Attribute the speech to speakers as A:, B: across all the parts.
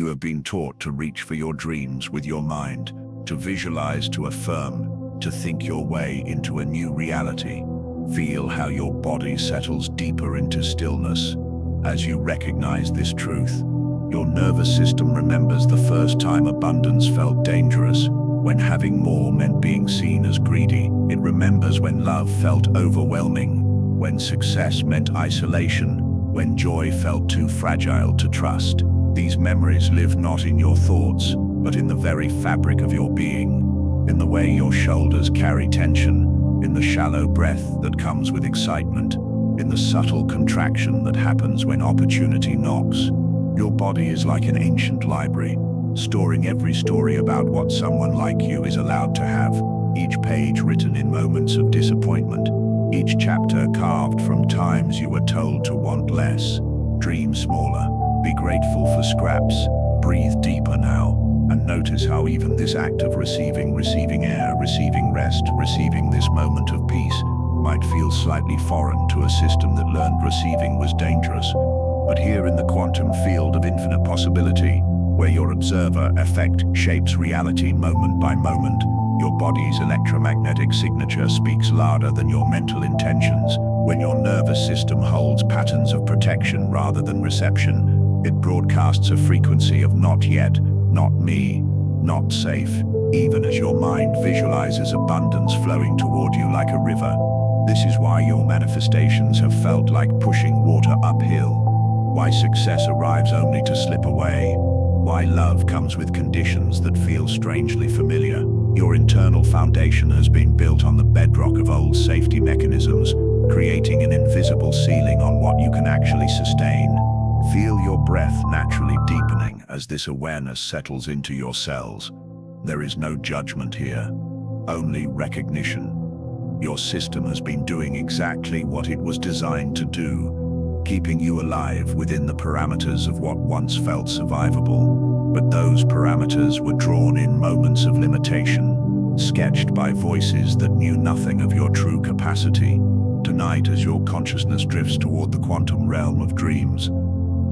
A: You have been taught to reach for your dreams with your mind, to visualize, to affirm, to think your way into a new reality. Feel how your body settles deeper into stillness. As you recognize this truth, your nervous system remembers the first time abundance felt dangerous, when having more meant being seen as greedy. It remembers when love felt overwhelming, when success meant isolation, when joy felt too fragile to trust. These memories live not in your thoughts, but in the very fabric of your being, in the way your shoulders carry tension, in the shallow breath that comes with excitement, in the subtle contraction that happens when opportunity knocks. Your body is like an ancient library, storing every story about what someone like you is allowed to have, each page written in moments of disappointment, each chapter carved from times you were told to want less. Dream smaller, be grateful for scraps, breathe deeper now, and notice how even this act of receiving air, receiving rest, receiving this moment of peace, might feel slightly foreign to a system that learned receiving was dangerous. But here in the quantum field of infinite possibility, where your observer effect shapes reality moment by moment, your body's electromagnetic signature speaks louder than your mental intentions. When your nervous system holds patterns of protection rather than reception, it broadcasts a frequency of not yet, not me, not safe, even as your mind visualizes abundance flowing toward you like a river. This is why your manifestations have felt like pushing water uphill, why success arrives only to slip away, why love comes with conditions that feel strangely familiar. Your internal foundation has been built on the bedrock of old safety mechanisms, creating an invisible ceiling on what you can actually sustain. Feel your breath naturally deepening as this awareness settles into your cells. There is no judgment here, only recognition. Your system has been doing exactly what it was designed to do, keeping you alive within the parameters of what once felt survivable. But those parameters were drawn in moments of limitation, sketched by voices that knew nothing of your true capacity. Tonight, as your consciousness drifts toward the quantum realm of dreams,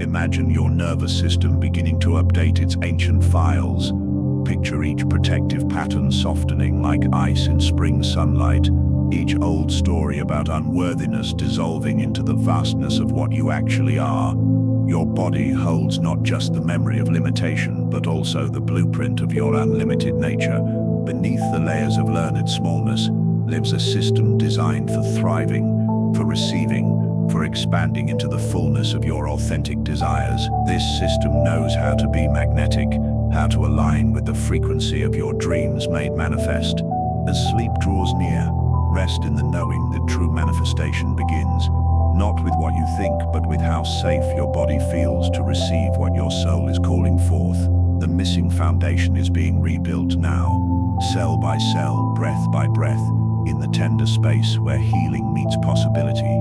A: imagine your nervous system beginning to update its ancient files. Picture each protective pattern softening like ice in spring sunlight, each old story about unworthiness dissolving into the vastness of what you actually are. Your body holds not just the memory of limitation, but also the blueprint of your unlimited nature. Beneath the layers of learned smallness lives a system designed for thriving, for receiving, for expanding into the fullness of your authentic desires. This system knows how to be magnetic, how to align with the frequency of your dreams made manifest. As sleep draws near, rest in the knowing that true manifestation begins, not with what you think, but with how safe your body feels to receive what your soul is calling forth. The missing foundation is being rebuilt now, cell by cell, breath by breath, in the tender space where healing meets possibility.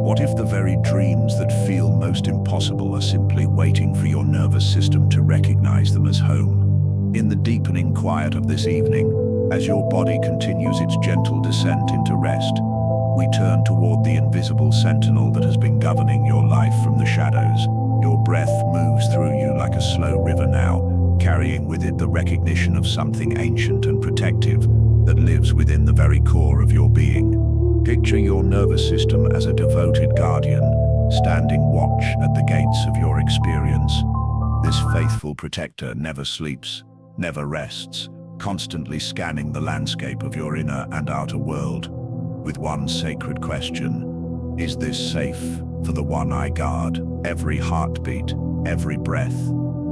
A: What if the very dreams that feel most impossible are simply waiting for your nervous system to recognize them as home? In the deepening quiet of this evening, as your body continues its gentle descent into rest, we turn toward the invisible sentinel that has been governing your life from the shadows. Your breath moves through you like a slow river now, carrying with it the recognition of something ancient and protective that lives within the very core of your being. Picture your nervous system as a devoted guardian, standing watch at the gates of your experience. This faithful protector never sleeps, never rests, constantly scanning the landscape of your inner and outer world, with one sacred question: is this safe for the one I guard? Every heartbeat, every breath,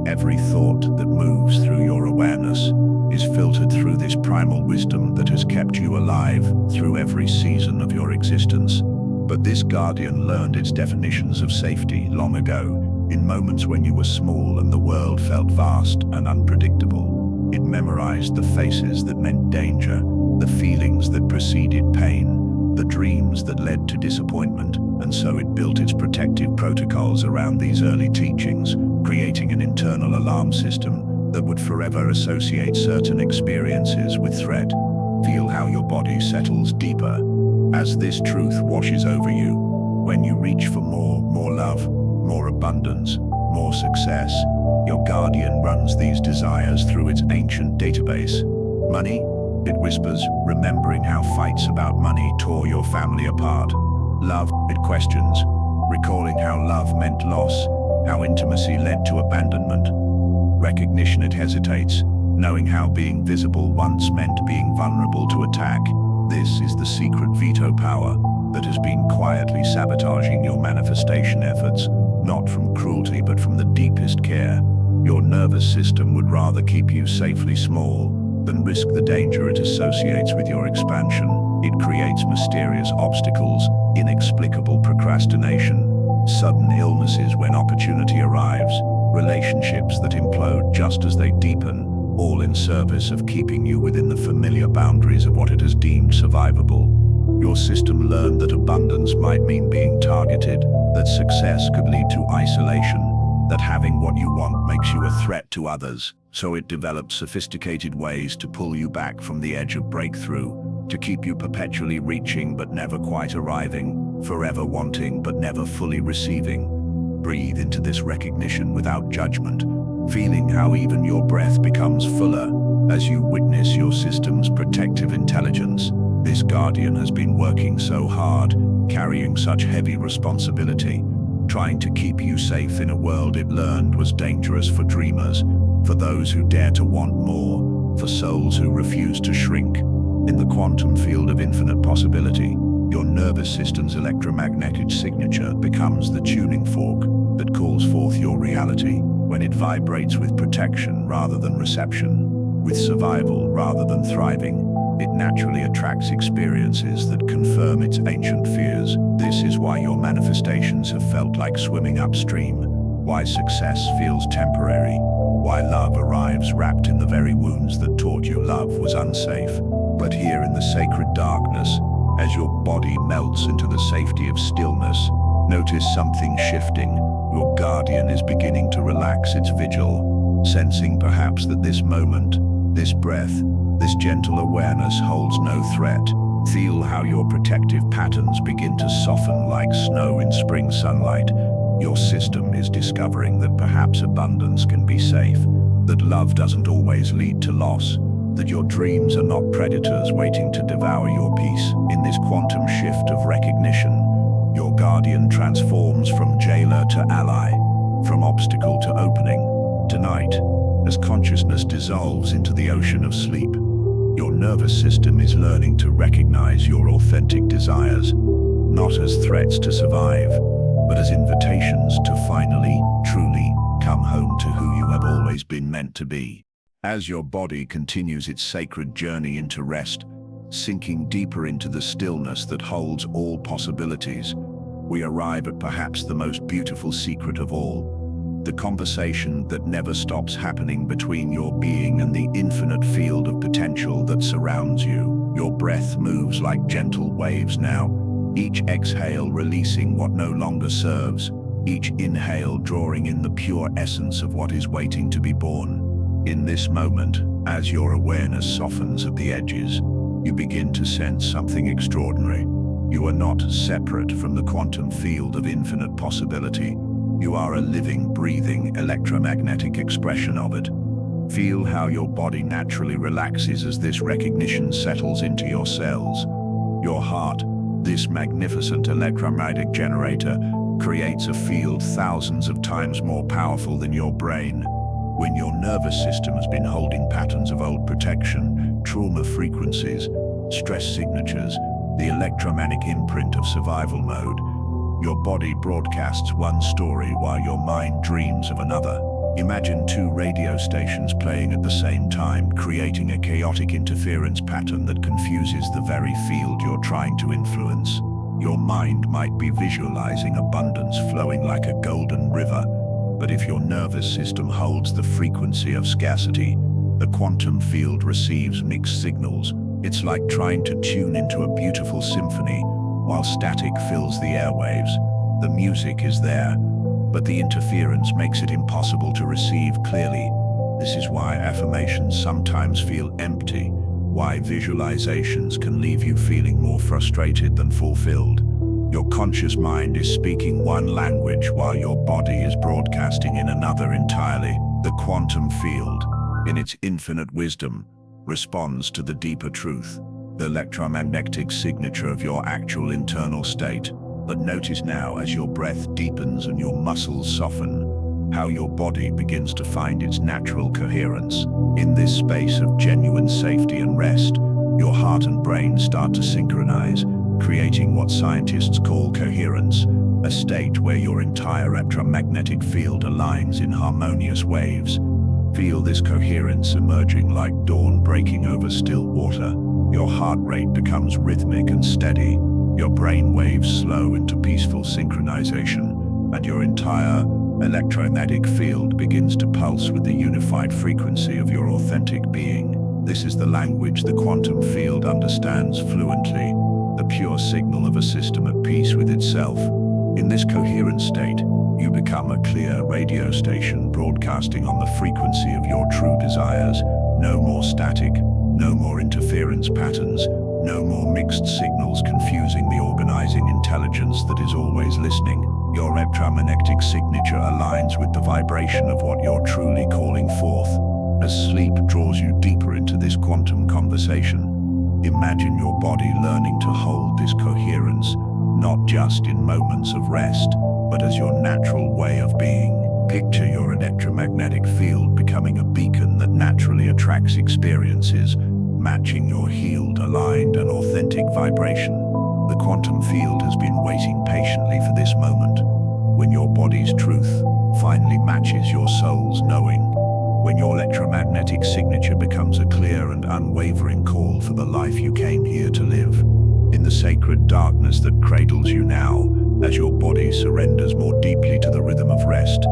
A: every thought that moves through your awareness is filtered through this primal wisdom that has kept you alive through every season of your existence. But this guardian learned its definitions of safety long ago, in moments when you were small and the world felt vast and unpredictable. It memorized the faces that meant danger, the feelings that preceded pain, the dreams that led to disappointment, and so it built its protective protocols around these early teachings, creating an internal alarm system that would forever associate certain experiences with threat. Feel how your body settles deeper as this truth washes over you. When you reach for more love, more abundance, more success, Your guardian runs these desires through its ancient database. Money, it whispers, remembering how fights about money tore your family apart. Love, it questions, recalling how love meant loss, how intimacy led to abandonment. Recognition, it hesitates, knowing how being visible once meant being vulnerable to attack. This is the secret veto power that has been quietly sabotaging your manifestation efforts, not from cruelty but from the deepest care. Your nervous system would rather keep you safely small than risk the danger it associates with your expansion. It creates mysterious obstacles, inexplicable procrastination, sudden illnesses when opportunity arrives, relationships that implode just as they deepen, all in service of keeping you within the familiar boundaries of what it has deemed survivable. Your system learned that abundance might mean being targeted, that success could lead to isolation, that having what you want makes you a threat to others. So it developed sophisticated ways to pull you back from the edge of breakthrough, to keep you perpetually reaching but never quite arriving, forever wanting but never fully receiving. Breathe into this recognition without judgment, feeling how even your breath becomes fuller as you witness your system's protective intelligence. This guardian has been working so hard, carrying such heavy responsibility, trying to keep you safe in a world it learned was dangerous for dreamers, for those who dare to want more, for souls who refuse to shrink. In the quantum field of infinite possibility, your nervous system's electromagnetic signature becomes the tuning fork that calls forth your reality. When it vibrates with protection rather than reception, with survival rather than thriving, it naturally attracts experiences that confirm its ancient fears. This is why your manifestations have felt like swimming upstream, why success feels temporary, why love arrives wrapped in the very wounds that taught you love was unsafe. But here in the sacred darkness, as your body melts into the safety of stillness, notice something shifting. Your guardian is beginning to relax its vigil, sensing perhaps that this moment, this breath, this gentle awareness holds no threat. Feel how your protective patterns begin to soften like snow in spring sunlight. Your system is discovering that perhaps abundance can be safe, that love doesn't always lead to loss, that your dreams are not predators waiting to devour your peace. In this quantum shift of recognition, your guardian transforms from jailer to ally, from obstacle to opening. Tonight, as consciousness dissolves into the ocean of sleep, your nervous system is learning to recognize your authentic desires, not as threats to survive, but as invitations to finally, truly come home to who you have always been meant to be. As your body continues its sacred journey into rest, sinking deeper into the stillness that holds all possibilities, we arrive at perhaps the most beautiful secret of all, the conversation that never stops happening between your being and the infinite field of potential that surrounds you. Your breath moves like gentle waves now, each exhale releasing what no longer serves, each inhale drawing in the pure essence of what is waiting to be born. In this moment, as your awareness softens at the edges, you begin to sense something extraordinary. You are not separate from the quantum field of infinite possibility. You are a living, breathing, electromagnetic expression of it. Feel how your body naturally relaxes as this recognition settles into your cells. Your heart, this magnificent electromagnetic generator, creates a field thousands of times more powerful than your brain. When your nervous system has been holding patterns of old protection, trauma frequencies, stress signatures, the electromagnetic imprint of survival mode, your body broadcasts one story while your mind dreams of another. Imagine two radio stations playing at the same time, creating a chaotic interference pattern that confuses the very field you're trying to influence. Your mind might be visualizing abundance flowing like a golden river, but if your nervous system holds the frequency of scarcity, the quantum field receives mixed signals. It's like trying to tune into a beautiful symphony while static fills the airwaves. The music is there, but the interference makes it impossible to receive clearly. This is why affirmations sometimes feel empty, why visualizations can leave you feeling more frustrated than fulfilled. Your conscious mind is speaking one language while your body is broadcasting in another entirely. The quantum field, in its infinite wisdom, responds to the deeper truth, the electromagnetic signature of your actual internal state. But notice now, as your breath deepens and your muscles soften, how your body begins to find its natural coherence. In this space of genuine safety and rest, your heart and brain start to synchronize, creating what scientists call coherence, a state where your entire electromagnetic field aligns in harmonious waves. Feel this coherence emerging like dawn breaking over still water. Your heart rate becomes rhythmic and steady, your brain waves slow into peaceful synchronization, and your entire electromagnetic field begins to pulse with the unified frequency of your authentic being. This is the language the quantum field understands fluently, the pure signal of a system at peace with itself. In this coherent state, you become a clear radio station broadcasting on the frequency of your true desires. No more static, no more interference patterns, no more mixed signals confusing the organizing intelligence that is always listening. Your electromagnetic signature aligns with the vibration of what you're truly calling forth. As sleep draws you deeper into this quantum conversation, imagine your body learning to hold this coherence, not just in moments of rest, but as your natural way of being. Picture your electromagnetic field becoming a beacon that naturally attracts experiences, matching your healed, aligned, and authentic vibration. The quantum field has been waiting patiently for this moment, when your body's truth finally matches your soul's knowing, when your electromagnetic signature becomes a clear and unwavering call for the life you came here to live. In the sacred darkness that cradles you now, as your body surrenders more deeply to the rhythm of rest,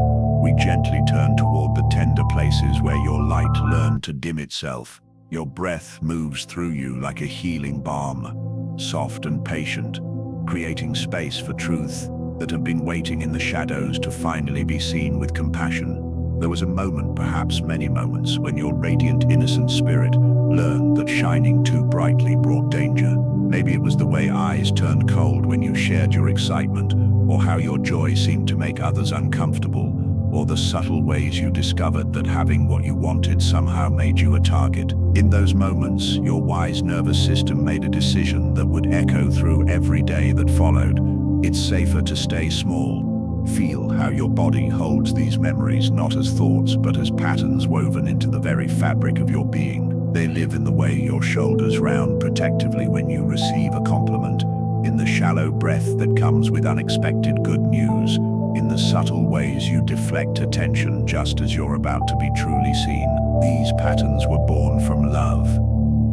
A: we gently turn toward the tender places where your light learned to dim itself. Your breath moves through you like a healing balm, soft and patient, creating space for truth that have been waiting in the shadows to finally be seen with compassion. There was a moment, perhaps many moments, when your radiant, innocent spirit learned that shining too brightly brought danger. Maybe it was the way eyes turned cold when you shared your excitement, or how your joy seemed to make others uncomfortable, or the subtle ways you discovered that having what you wanted somehow made you a target. In those moments, your wise nervous system made a decision that would echo through every day that followed. It's safer to stay small. Feel how your body holds these memories not as thoughts but as patterns woven into the very fabric of your being. They live in the way your shoulders round protectively when you receive a compliment, in the shallow breath that comes with unexpected good news, in the subtle ways you deflect attention just as you're about to be truly seen. These patterns were born from love,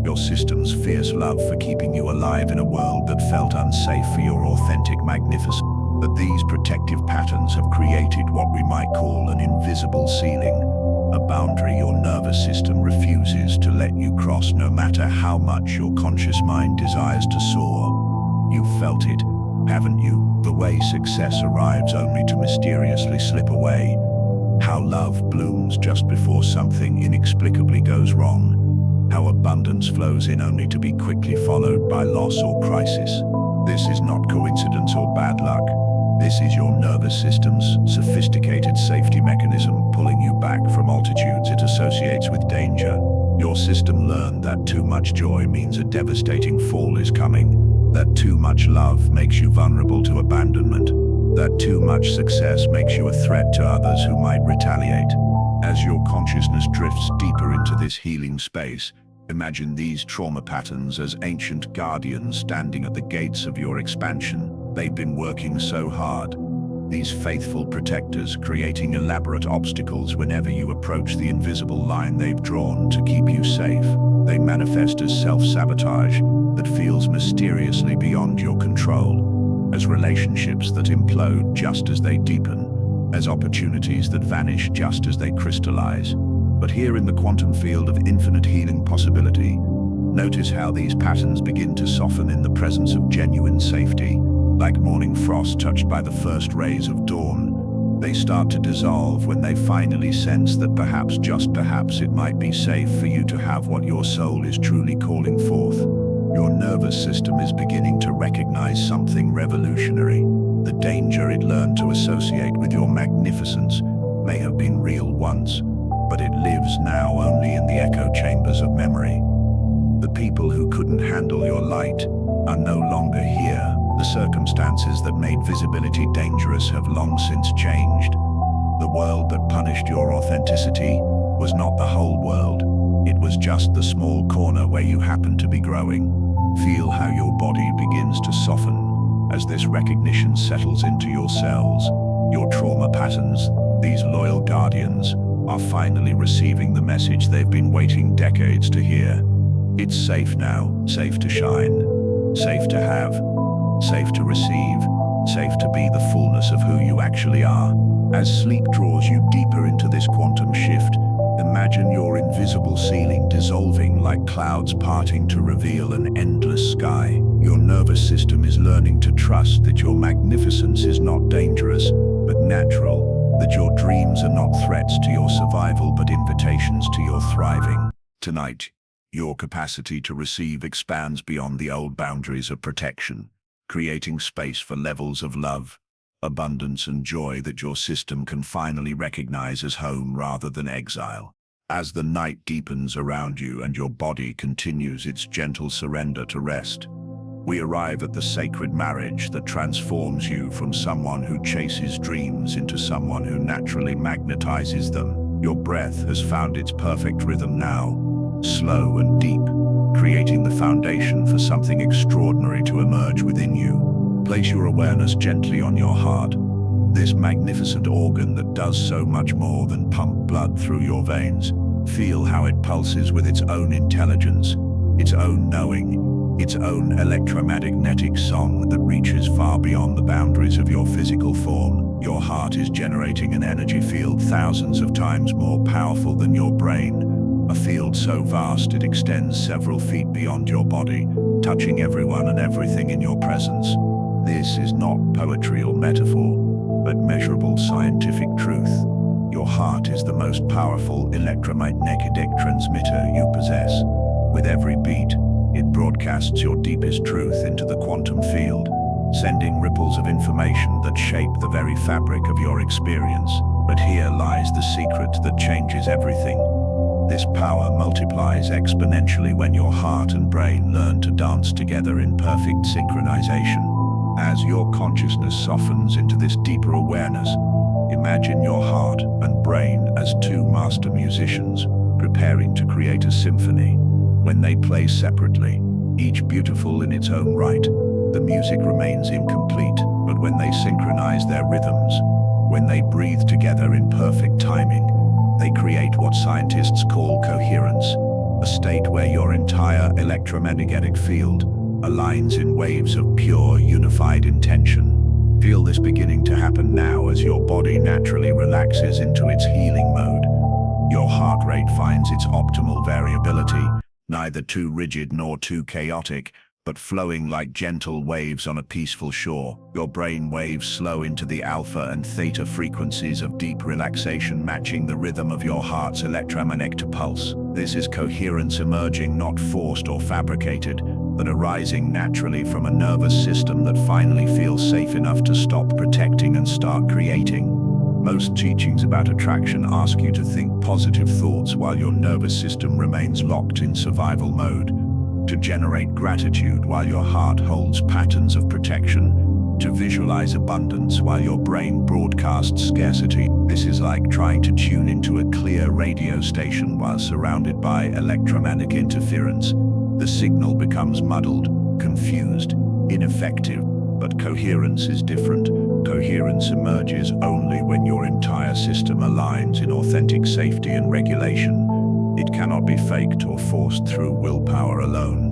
A: your system's fierce love for keeping you alive in a world that felt unsafe for your authentic magnificence. But these protective patterns have created what we might call an invisible ceiling, a boundary your nervous system refuses to let you cross no matter how much your conscious mind desires to soar. You've felt it, haven't you? The way success arrives only to mysteriously slip away. How love blooms just before something inexplicably goes wrong. How abundance flows in only to be quickly followed by loss or crisis. This is not coincidence or bad luck. This is your nervous system's sophisticated safety mechanism pulling you back from altitudes it associates with danger. Your system learned that too much joy means a devastating fall is coming, that too much love makes you vulnerable to abandonment, that too much success makes you a threat to others who might retaliate. As your consciousness drifts deeper into this healing space, imagine these trauma patterns as ancient guardians standing at the gates of your expansion. They've been working so hard, these faithful protectors, creating elaborate obstacles whenever you approach the invisible line they've drawn to keep you safe. They manifest as self-sabotage that feels mysteriously beyond your control, as relationships that implode just as they deepen, as opportunities that vanish just as they crystallize. But here in the quantum field of infinite healing possibility, notice how these patterns begin to soften in the presence of genuine safety. Like morning frost touched by the first rays of dawn, they start to dissolve when they finally sense that perhaps, just perhaps, it might be safe for you to have what your soul is truly calling forth. Your nervous system is beginning to recognize something revolutionary. The danger it learned to associate with your magnificence may have been real once, but it lives now only in the echo chambers of memory. The people who couldn't handle your light are no longer here. The circumstances that made visibility dangerous have long since changed. The world that punished your authenticity was not the whole world. It was just the small corner where you happened to be growing. Feel how your body begins to soften as this recognition settles into your cells. Your trauma patterns, these loyal guardians, are finally receiving the message they've been waiting decades to hear. It's safe now, safe to shine, safe to have, safe to receive, safe to be the fullness of who you actually are. As sleep draws you deeper into this quantum shift, imagine your invisible ceiling dissolving like clouds parting to reveal an endless sky. Your nervous system is learning to trust that your magnificence is not dangerous, but natural, that your dreams are not threats to your survival but invitations to your thriving. Tonight, your capacity to receive expands beyond the old boundaries of protection, creating space for levels of love, abundance and joy that your system can finally recognize as home rather than exile. As the night deepens around you and your body continues its gentle surrender to rest, we arrive at the sacred marriage that transforms you from someone who chases dreams into someone who naturally magnetizes them. Your breath has found its perfect rhythm now, slow and deep, creating the foundation for something extraordinary to emerge within you. Place your awareness gently on your heart, this magnificent organ that does so much more than pump blood through your veins. Feel how it pulses with its own intelligence, its own knowing, its own electromagnetic song that reaches far beyond the boundaries of your physical form. Your heart is generating an energy field thousands of times more powerful than your brain, a field so vast it extends several feet beyond your body, touching everyone and everything in your presence. This is not poetry or metaphor, but measurable scientific truth. Your heart is the most powerful electromagnetic transmitter you possess. With every beat, it broadcasts your deepest truth into the quantum field, sending ripples of information that shape the very fabric of your experience. But here lies the secret that changes everything. This power multiplies exponentially when your heart and brain learn to dance together in perfect synchronization. As your consciousness softens into this deeper awareness, imagine your heart and brain as two master musicians preparing to create a symphony. When they play separately, each beautiful in its own right, the music remains incomplete. But when they synchronize their rhythms, when they breathe together in perfect timing, they create what scientists call coherence, a state where your entire electromagnetic field aligns in waves of pure, unified intention. Feel this beginning to happen now as your body naturally relaxes into its healing mode. Your heart rate finds its optimal variability, neither too rigid nor too chaotic, but flowing like gentle waves on a peaceful shore. Your brain waves slow into the alpha and theta frequencies of deep relaxation, matching the rhythm of your heart's electromagnetic pulse. This is coherence emerging, not forced or fabricated, but arising naturally from a nervous system that finally feels safe enough to stop protecting and start creating. Most teachings about attraction ask you to think positive thoughts while your nervous system remains locked in survival mode, to generate gratitude while your heart holds patterns of protection, to visualize abundance while your brain broadcasts scarcity. This is like trying to tune into a clear radio station while surrounded by electromagnetic interference. The signal becomes muddled, confused, ineffective. But coherence is different. Coherence emerges only when your entire system aligns in authentic safety and regulation. It cannot be faked or forced through willpower alone.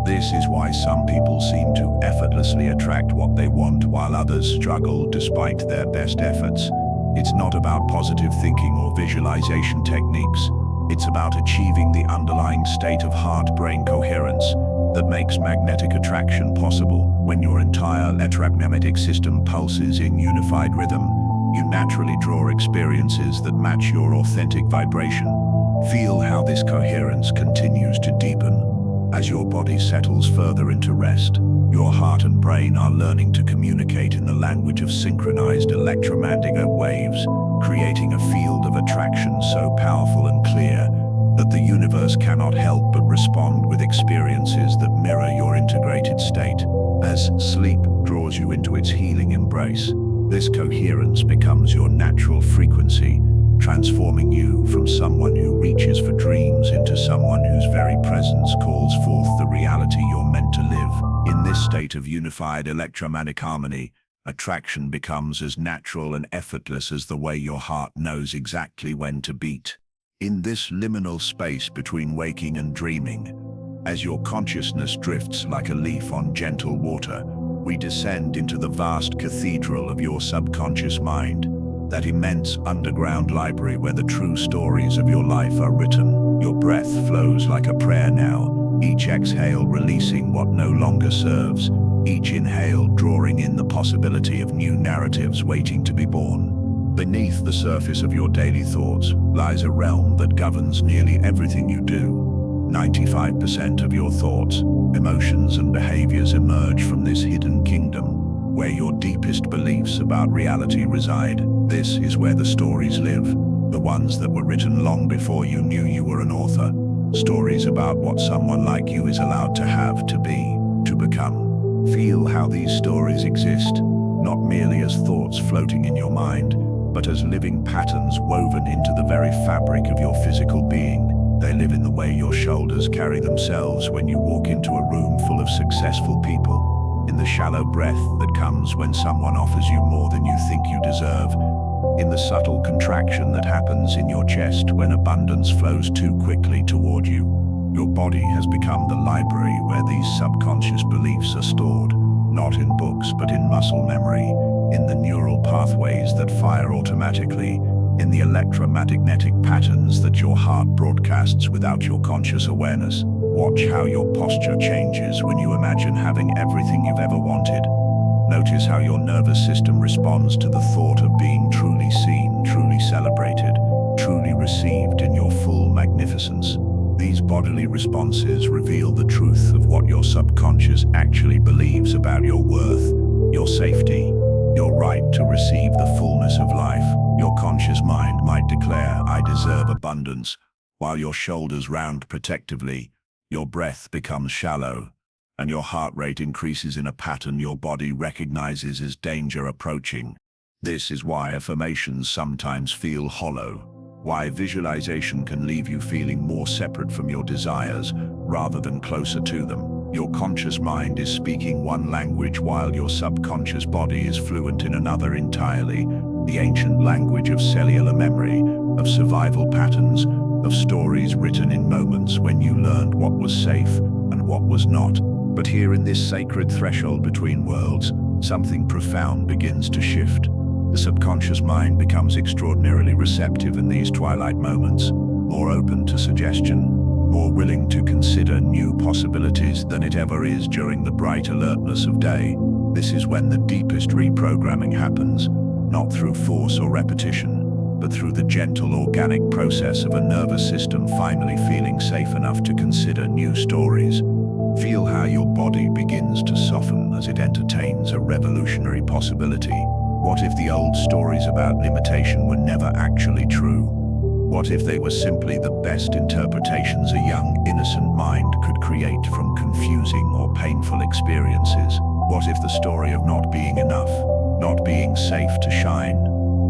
A: This is why some people seem to effortlessly attract what they want while others struggle despite their best efforts. It's not about positive thinking or visualization techniques. It's about achieving the underlying state of heart-brain coherence that makes magnetic attraction possible. When your entire electromagnetic system pulses in unified rhythm, you naturally draw experiences that match your authentic vibration. Feel how this coherence continues to deepen. As your body settles further into rest, your heart and brain are learning to communicate in the language of synchronized electromagnetic waves, creating a field of attraction so powerful and clear that the universe cannot help but respond with experiences that mirror your integrated state. As sleep draws you into its healing embrace, this coherence becomes your natural frequency, transforming you from someone who reaches for dreams into someone whose very presence calls forth the reality you're meant to live. In this state of unified electromagnetic harmony, attraction becomes as natural and effortless as the way your heart knows exactly when to beat. In this liminal space between waking and dreaming, as your consciousness drifts like a leaf on gentle water, we descend into the vast cathedral of your subconscious mind, that immense underground library where the true stories of your life are written. Your breath flows like a prayer now, each exhale releasing what no longer serves, each inhale drawing in the possibility of new narratives waiting to be born. Beneath the surface of your daily thoughts lies a realm that governs nearly everything you do. 95% of your thoughts, emotions, and behaviors emerge from this hidden kingdom, where your deepest beliefs about reality reside. This is where the stories live, the ones that were written long before you knew you were an author. Stories about what someone like you is allowed to have, to be, to become. Feel how these stories exist, not merely as thoughts floating in your mind, but as living patterns woven into the very fabric of your physical being. They live in the way your shoulders carry themselves when you walk into a room full of successful people, in the shallow breath that comes when someone offers you more than you think you deserve, in the subtle contraction that happens in your chest when abundance flows too quickly toward you. Your body has become the library where these subconscious beliefs are stored, not in books but in muscle memory, in the neural pathways that fire automatically, in the electromagnetic patterns that your heart broadcasts without your conscious awareness. Watch how your posture changes when you imagine having everything you've ever wanted. Notice how your nervous system responds to the thought of being truly seen, truly celebrated, truly received in your full magnificence. These bodily responses reveal the truth of what your subconscious actually believes about your worth, your safety, your right to receive the fullness of life. Your conscious mind might declare, "I deserve abundance," while your shoulders round protectively, your breath becomes shallow, and your heart rate increases in a pattern your body recognizes as danger approaching. This is why affirmations sometimes feel hollow, why visualization can leave you feeling more separate from your desires rather than closer to them. Your conscious mind is speaking one language while your subconscious body is fluent in another entirely, the ancient language of cellular memory, of survival patterns, of stories written in moments when you learned what was safe and what was not. But here in this sacred threshold between worlds, something profound begins to shift. The subconscious mind becomes extraordinarily receptive in these twilight moments, more open to suggestion, more willing to consider new possibilities than it ever is during the bright alertness of day. This is when the deepest reprogramming happens, not through force or repetition, but through the gentle organic process of a nervous system finally feeling safe enough to consider new stories. Feel how your body begins to soften as it entertains a revolutionary possibility. What if the old stories about limitation were never actually true? What if they were simply the best interpretations a young, innocent mind could create from confusing or painful experiences? What if the story of not being enough, not being safe to shine,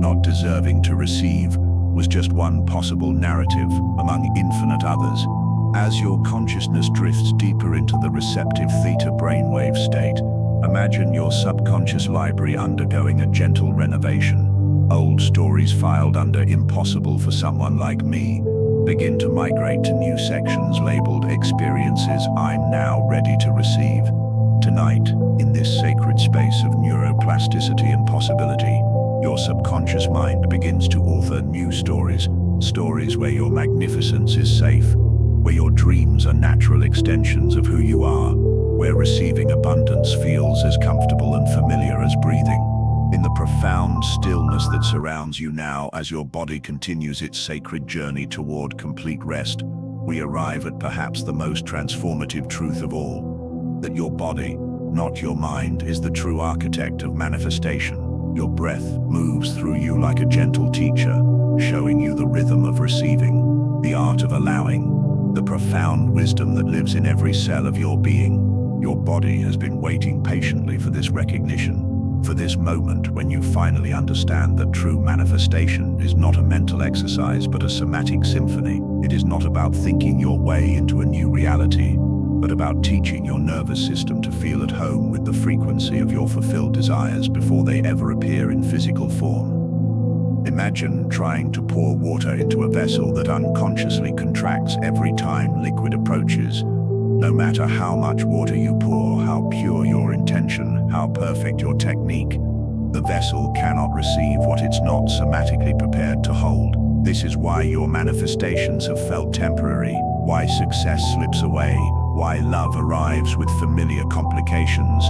A: not deserving to receive, was just one possible narrative among infinite others? As your consciousness drifts deeper into the receptive theta brainwave state, imagine your subconscious library undergoing a gentle renovation. Old stories filed under "impossible for someone like me" begin to migrate to new sections labeled "experiences I'm now ready to receive." Tonight, in this sacred space of neuroplasticity and possibility, your subconscious mind begins to author new stories, stories where your magnificence is safe, where your dreams are natural extensions of who you are, where receiving abundance feels as comfortable and familiar as breathing. In the profound stillness that surrounds you now as your body continues its sacred journey toward complete rest, we arrive at perhaps the most transformative truth of all, that your body, not your mind, is the true architect of manifestation. Your breath moves through you like a gentle teacher, showing you the rhythm of receiving, the art of allowing, the profound wisdom that lives in every cell of your being. Your body has been waiting patiently for this recognition, for this moment when you finally understand that true manifestation is not a mental exercise but a somatic symphony. It is not about thinking your way into a new reality, but about teaching your nervous system to feel at home with the frequency of your fulfilled desires before they ever appear in physical form. Imagine trying to pour water into a vessel that unconsciously contracts every time liquid approaches. No matter how much water you pour, how pure your intention, how perfect your technique, the vessel cannot receive what it's not somatically prepared to hold. This is why your manifestations have felt temporary, why success slips away, why love arrives with familiar complications.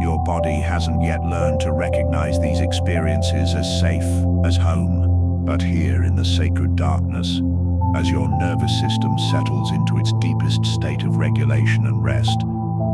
A: Your body hasn't yet learned to recognize these experiences as safe, as home. But here in the sacred darkness, as your nervous system settles into its deepest state of regulation and rest,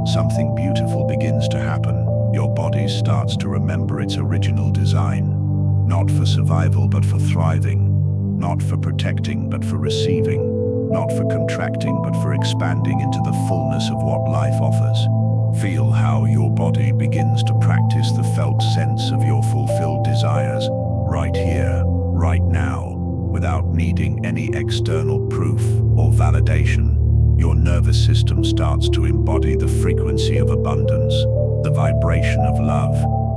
A: something beautiful begins to happen. Your body starts to remember its original design, not for survival but for thriving, not for protecting but for receiving, not for contracting but for expanding into the fullness of what life offers. Feel how your body begins to practice the felt sense of your fulfilled desires, right here, right now, without needing any external proof or validation. Your nervous system starts to embody the frequency of abundance, the vibration of love,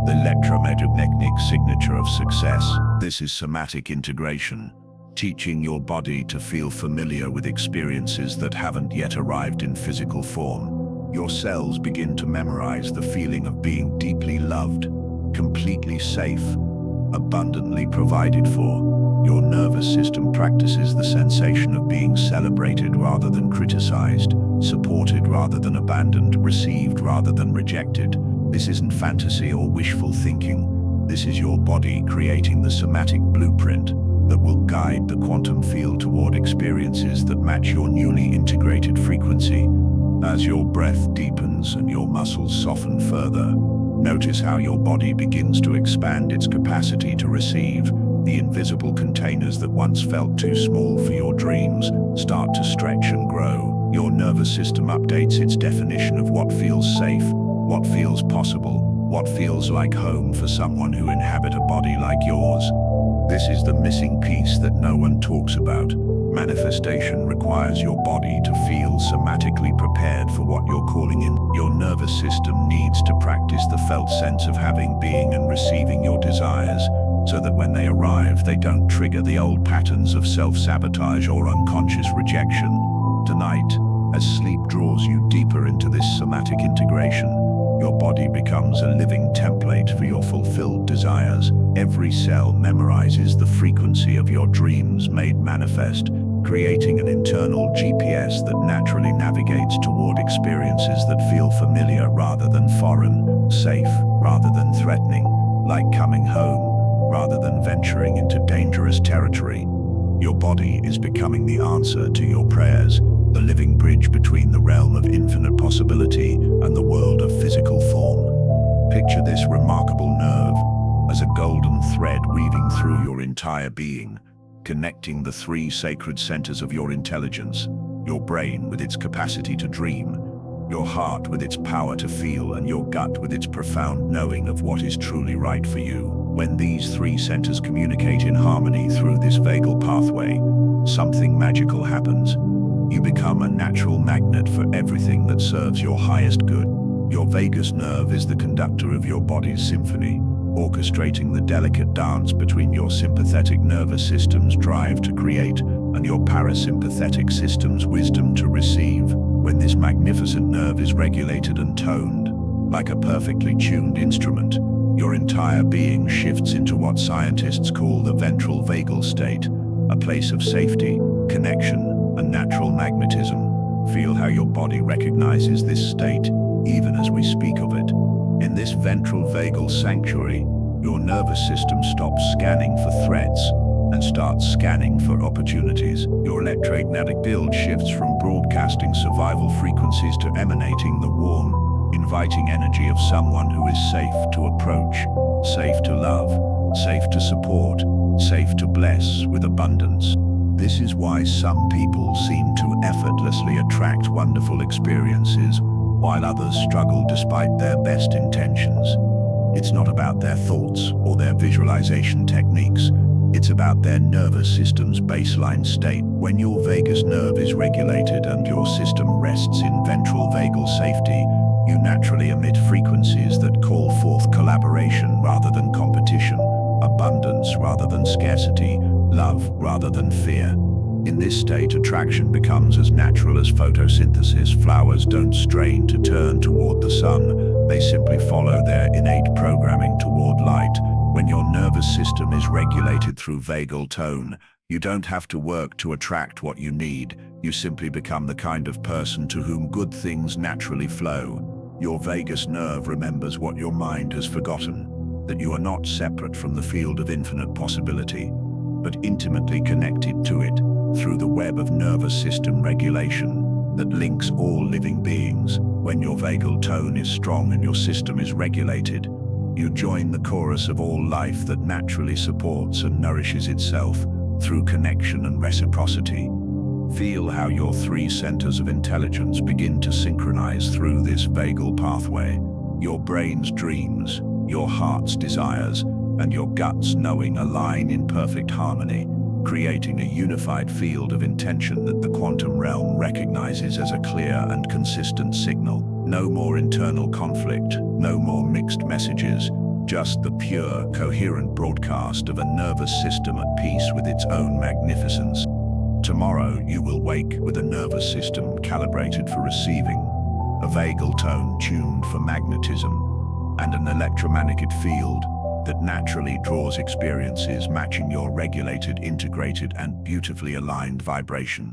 A: the electromagnetic signature of success. This is somatic integration, teaching your body to feel familiar with experiences that haven't yet arrived in physical form. Your cells begin to memorize the feeling of being deeply loved, completely safe, abundantly provided for. Your nervous system practices the sensation of being celebrated rather than criticized, supported rather than abandoned, received rather than rejected. This isn't fantasy or wishful thinking. This is your body creating the somatic blueprint that will guide the quantum field toward experiences that match your newly integrated frequency. As your breath deepens and your muscles soften further, notice how your body begins to expand its capacity to receive. The invisible containers that once felt too small for your dreams start to stretch and grow. Your nervous system updates its definition of what feels safe, what feels possible, what feels like home for someone who inhabits a body like yours. This is the missing piece that no one talks about. Manifestation requires your body to feel somatically prepared for what you're calling in. Your nervous system needs to practice the felt sense of having, being, and receiving your desires, so that when they arrive, they don't trigger the old patterns of self-sabotage or unconscious rejection. Tonight, as sleep draws you deeper into this somatic integration, your body becomes a living template for your fulfilled desires. Every cell memorizes the frequency of your dreams made manifest, creating an internal GPS that naturally navigates toward experiences that feel familiar rather than foreign, safe rather than threatening, like coming home rather than venturing into dangerous territory. Your body is becoming the answer to your prayers, the living bridge between the realm of infinite possibility and the world of physical form. Picture this remarkable nerve as a golden thread weaving through your entire being, connecting the three sacred centers of your intelligence: your brain with its capacity to dream, your heart with its power to feel, and your gut with its profound knowing of what is truly right for you. When these three centers communicate in harmony through this vagal pathway, something magical happens. You become a natural magnet for everything that serves your highest good. Your vagus nerve is the conductor of your body's symphony, orchestrating the delicate dance between your sympathetic nervous system's drive to create and your parasympathetic system's wisdom to receive. When this magnificent nerve is regulated and toned, like a perfectly tuned instrument, your entire being shifts into what scientists call the ventral vagal state, a place of safety, connection, and natural magnetism. Feel how your body recognizes this state, even as we speak of it. In this ventral vagal sanctuary, your nervous system stops scanning for threats and starts scanning for opportunities. Your electromagnetic field shifts from broadcasting survival frequencies to emanating the warm, inviting energy of someone who is safe to approach, safe to love, safe to support, safe to bless with abundance. This is why some people seem to effortlessly attract wonderful experiences, while others struggle despite their best intentions. It's not about their thoughts or their visualization techniques. It's about their nervous system's baseline state. When your vagus nerve is regulated and your system rests in ventral vagal safety, you naturally emit frequencies that call forth collaboration rather than competition, abundance rather than scarcity, love rather than fear. In this state, attraction becomes as natural as photosynthesis. Flowers don't strain to turn toward the sun. They simply follow their innate programming toward light. When your nervous system is regulated through vagal tone, you don't have to work to attract what you need. You simply become the kind of person to whom good things naturally flow. Your vagus nerve remembers what your mind has forgotten, that you are not separate from the field of infinite possibility, but intimately connected to it through the web of nervous system regulation that links all living beings. When your vagal tone is strong and your system is regulated, you join the chorus of all life that naturally supports and nourishes itself through connection and reciprocity. Feel how your three centers of intelligence begin to synchronize through this vagal pathway. Your brain's dreams, your heart's desires, and your gut's knowing align in perfect harmony, creating a unified field of intention that the quantum realm recognizes as a clear and consistent signal. No more internal conflict, no more mixed messages, just the pure, coherent broadcast of a nervous system at peace with its own magnificence. Tomorrow you will wake with a nervous system calibrated for receiving, a vagal tone tuned for magnetism, and an electromagnetic field that naturally draws experiences matching your regulated, integrated, and beautifully aligned vibration.